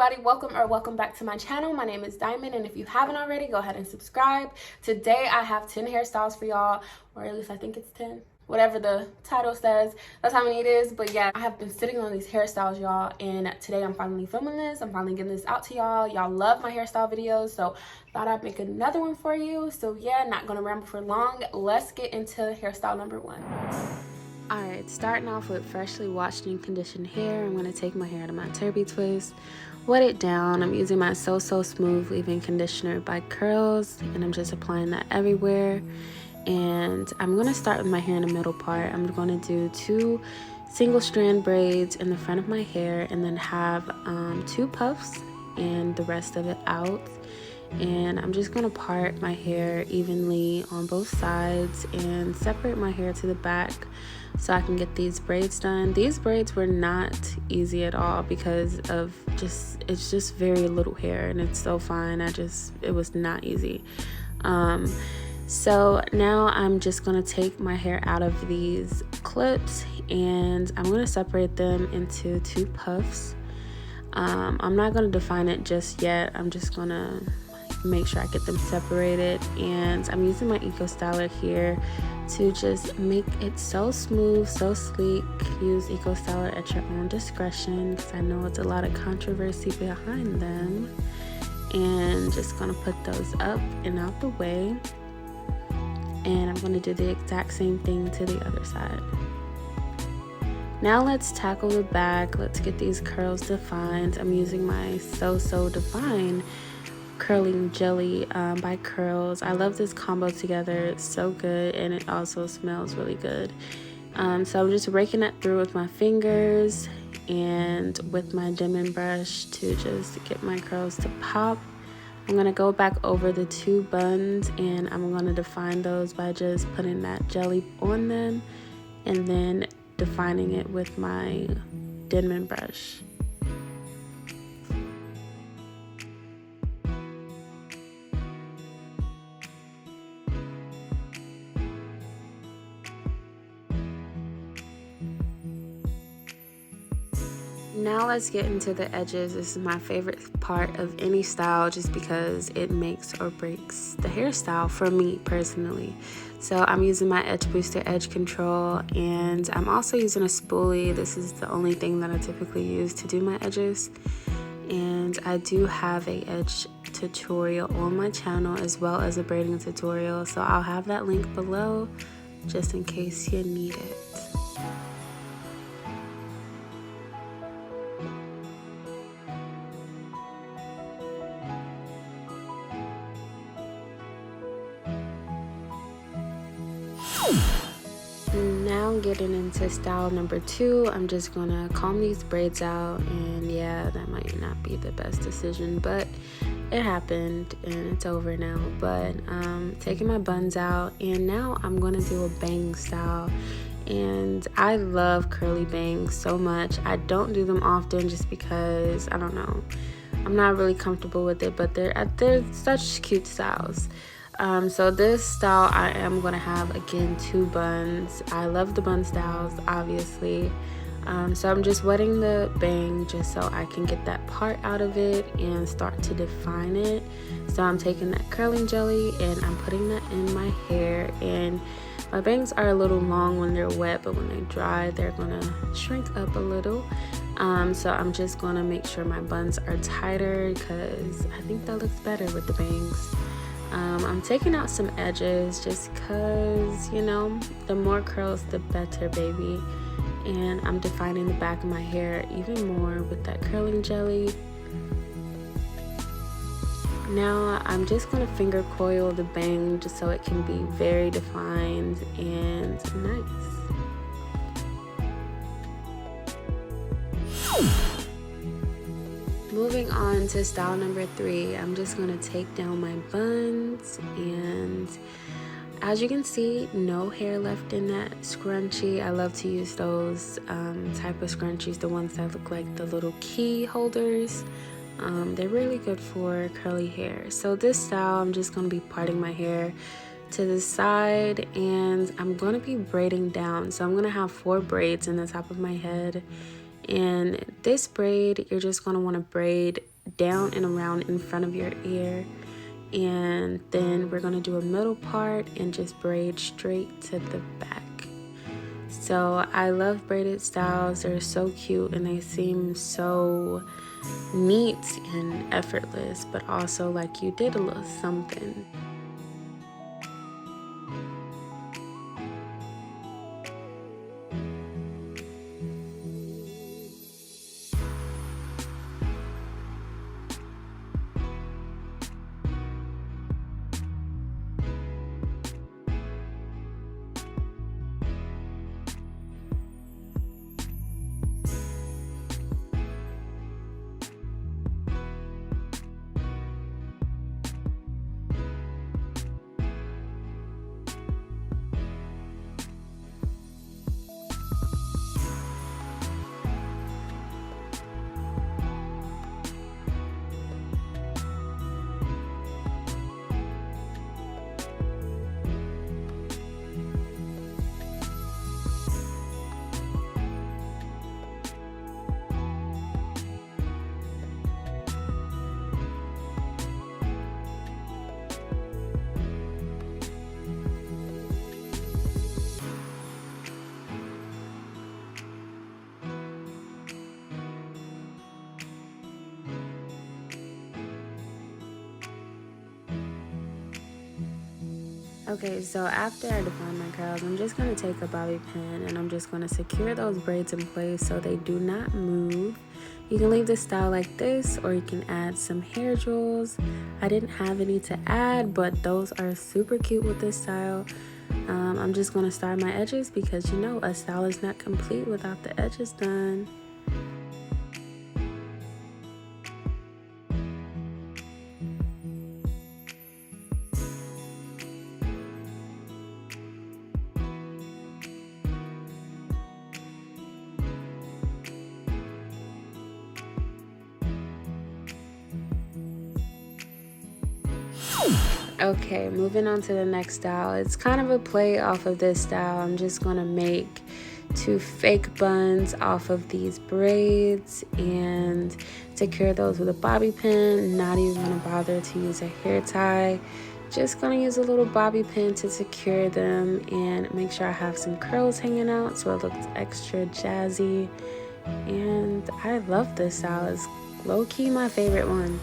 everybody, welcome back to my channel. My name is Diamond, and if you haven't already, go ahead and subscribe. Today I have 10 hairstyles for y'all, or at least I think it's 10, whatever the title says, that's how many it is. But yeah, I have been sitting on these hairstyles, y'all, and today I'm finally filming this. I'm finally getting this out to y'all. Y'all love my hairstyle videos, so thought I'd make another one for you. So yeah, not gonna ramble for long. Let's get into hairstyle number 1. Alright, starting off with freshly washed and conditioned hair. I'm going to take my hair to my Turby Twist, wet it down. I'm using my So Smooth leave-in conditioner by Curls, and I'm just applying that everywhere. And I'm going to start with my hair in the middle part. I'm going to do 2 single strand braids in the front of my hair, and then have 2 puffs and the rest of it out. And I'm just going to part my hair evenly on both sides and separate my hair to the back so I can get these braids done. These braids were not easy at all because of it's just very little hair and it's so fine. It was not easy. So now I'm just going to take my hair out of these clips and I'm going to separate them into 2 puffs. I'm not going to define it just yet. I'm just going to make sure I get them separated, and I'm using my Eco Styler here to just make it so smooth, so sleek. Use Eco Styler at your own discretion because I know it's a lot of controversy behind them. And just gonna put those up and out the way, and I'm gonna do the exact same thing to the other side. Now let's tackle the back. Let's get these curls defined. I'm using my So Define curling jelly by Curls. I love this combo together. It's so good, and it also smells really good. So I'm just raking that through with my fingers and with my dimming brush to just get my curls to pop. I'm gonna go back over the 2 buns, and I'm gonna define those by just putting that jelly on them and then defining it with my dimming brush. Now let's get into the edges. This is my favorite part of any style just because it makes or breaks the hairstyle for me personally. So I'm using my Edge Booster Edge Control, and I'm also using a spoolie. This is the only thing that I typically use to do my edges. And I do have a edge tutorial on my channel as well as a braiding tutorial. So I'll have that link below just in case you need it. Now getting into style number 2, I'm just gonna comb these braids out, and yeah, that might not be the best decision, but it happened and it's over now. But taking my buns out, and now I'm gonna do a bang style. And I love curly bangs so much. I don't do them often just because I don't know, I'm not really comfortable with it, but they're such cute styles. So this style I am going to have, again, 2 buns. I love the bun styles, obviously. So I'm just wetting the bang just so I can get that part out of it and start to define it. So I'm taking that curling jelly and I'm putting that in my hair. And my bangs are a little long when they're wet, but when they dry, they're going to shrink up a little. So I'm just going to make sure my buns are tighter because I think that looks better with the bangs. I'm taking out some edges just because, you know, the more curls the better, baby. And I'm defining the back of my hair even more with that curling jelly. Now I'm just going to finger coil the bang just so it can be very defined and nice. Moving on to style number 3, I'm just going to take down my buns, and as you can see, no hair left in that scrunchie. I love to use those type of scrunchies, the ones that look like the little key holders. They're really good for curly hair. So this style, I'm just going to be parting my hair to the side, and I'm going to be braiding down. So I'm going to have 4 braids in the top of my head. And this braid, you're just going to want to braid down and around in front of your ear. And then we're going to do a middle part and just braid straight to the back. So I love braided styles. They're so cute and they seem so neat and effortless, but also like you did a little something. Okay, so after I define my curls, I'm just going to take a bobby pin and I'm just going to secure those braids in place so they do not move. You can leave the style like this, or you can add some hair jewels. I didn't have any to add, but those are super cute with this style. I'm just going to start my edges because you know a style is not complete without the edges done. Okay, moving on to the next style. It's kind of a play off of this style. I'm just gonna make 2 fake buns off of these braids and secure those with a bobby pin. Not even gonna bother to use a hair tie. Just gonna use a little bobby pin to secure them and make sure I have some curls hanging out so it looks extra jazzy. And I love this style. It's low-key my favorite one.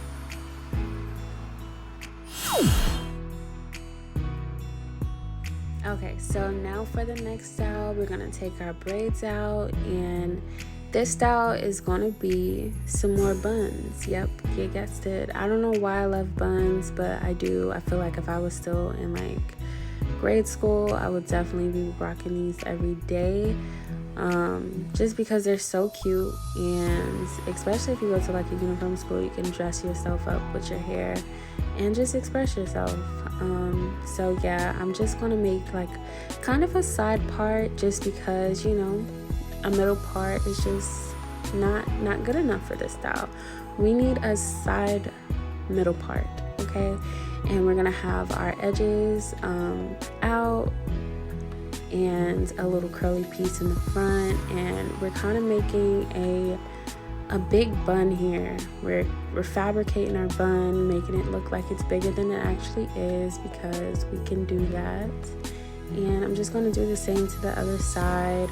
Okay, so now for the next style, we're gonna take our braids out, and this style is gonna be some more buns. Yep, you guessed it. I don't know why I love buns, but I do. I feel like if I was still in like grade school, I would definitely be rocking these every day. Just because they're so cute, and especially if you go to like a uniform school, you can dress yourself up with your hair and just express yourself. So yeah, I'm just gonna make like kind of a side part just because, you know, a middle part is just not good enough for this style. We need a side middle part, okay? And we're gonna have our edges out and a little curly piece in the front, and we're kind of making a big bun here. We're fabricating our bun, making it look like it's bigger than it actually is because we can do that. And I'm just going to do the same to the other side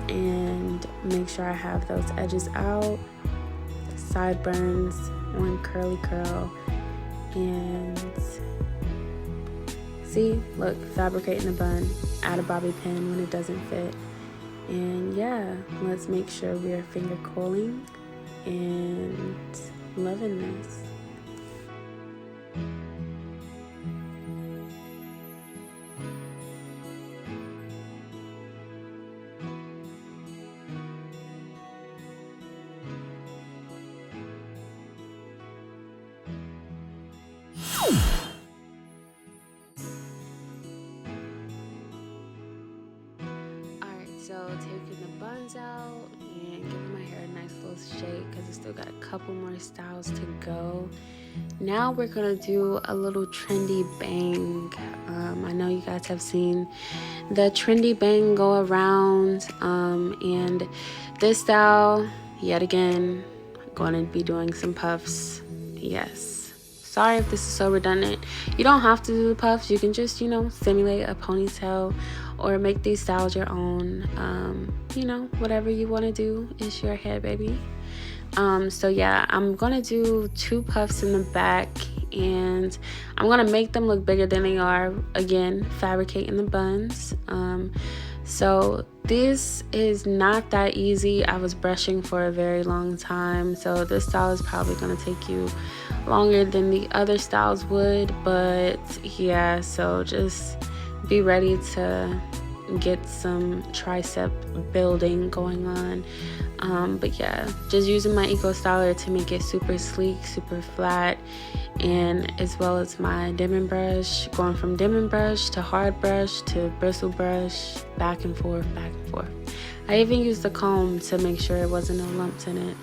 and make sure I have those edges out, sideburns, one curly curl, and see, look, fabricating the bun, add a bobby pin when it doesn't fit. And yeah, let's make sure we are finger coiling and loving this. So taking the buns out and giving my hair a nice little shake because I still got a couple more styles to go. Now we're gonna do a little trendy bang. I know you guys have seen the trendy bang go around, and this style, yet again, going to be doing some puffs. Yes, sorry if this is so redundant. You don't have to do the puffs. You can just, you know, simulate a ponytail or make these styles your own. You know, whatever you want to do is your hair, baby. So yeah, I'm gonna do 2 puffs in the back, and I'm gonna make them look bigger than they are, again fabricating the buns. So this is not that easy. I was brushing for a very long time, so this style is probably gonna take you longer than the other styles would, but yeah, so just be ready to get some tricep building going on. But yeah, just using my Eco Styler to make it super sleek, super flat, and as well as my dimming brush, going from dimming brush to hard brush to bristle brush, back and forth, back and forth. I even used the comb to make sure it wasn't no lumps in it.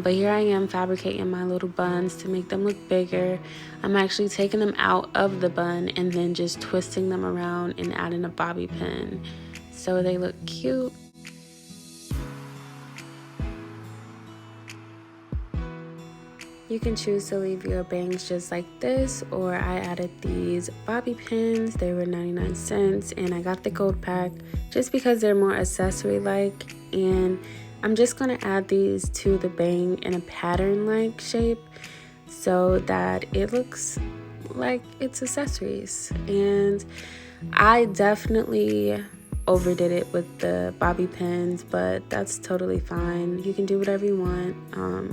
But here I am fabricating my little buns to make them look bigger. I'm actually taking them out of the bun and then just twisting them around and adding a bobby pin so they look cute. You can choose to leave your bangs just like this, or I added these bobby pins. They were 99 cents, and I got the gold pack just because they're more accessory like, and I'm just gonna add these to the bang in a pattern like shape so that it looks like it's accessories. And I definitely overdid it with the bobby pins, but that's totally fine. You can do whatever you want.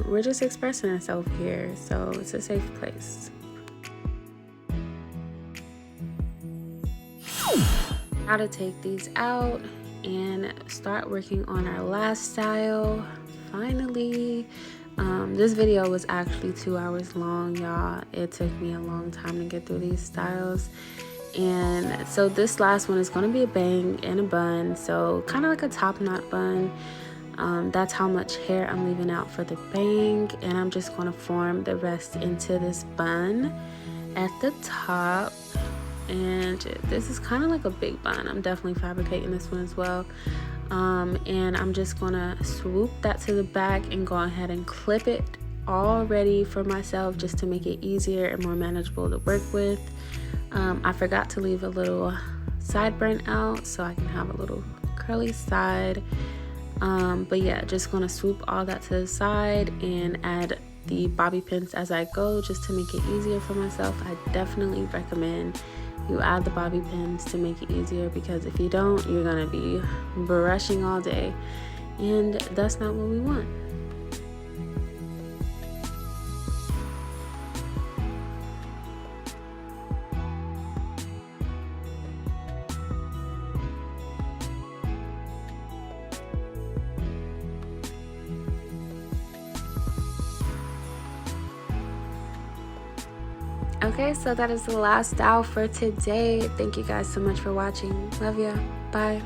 We're just expressing ourselves here, so it's a safe place. How to take these out and start working on our last style. Finally, this video was actually 2 hours long, y'all. It took me a long time to get through these styles. And so this last one is going to be a bang and a bun, so kind of like a top knot bun. That's how much hair I'm leaving out for the bang, and I'm just going to form the rest into this bun at the top. And this is kind of like a big bun. I'm definitely fabricating this one as well. And I'm just going to swoop that to the back and go ahead and clip it all ready for myself, just to make it easier and more manageable to work with. I forgot to leave a little sideburn out so I can have a little curly side. But yeah, just gonna swoop all that to the side and add the bobby pins as I go, just to make it easier for myself. I definitely recommend you add the bobby pins to make it easier, because if you don't, you're gonna be brushing all day, and that's not what we want. Okay, so that is the last style for today. Thank you guys so much for watching. Love ya. Bye.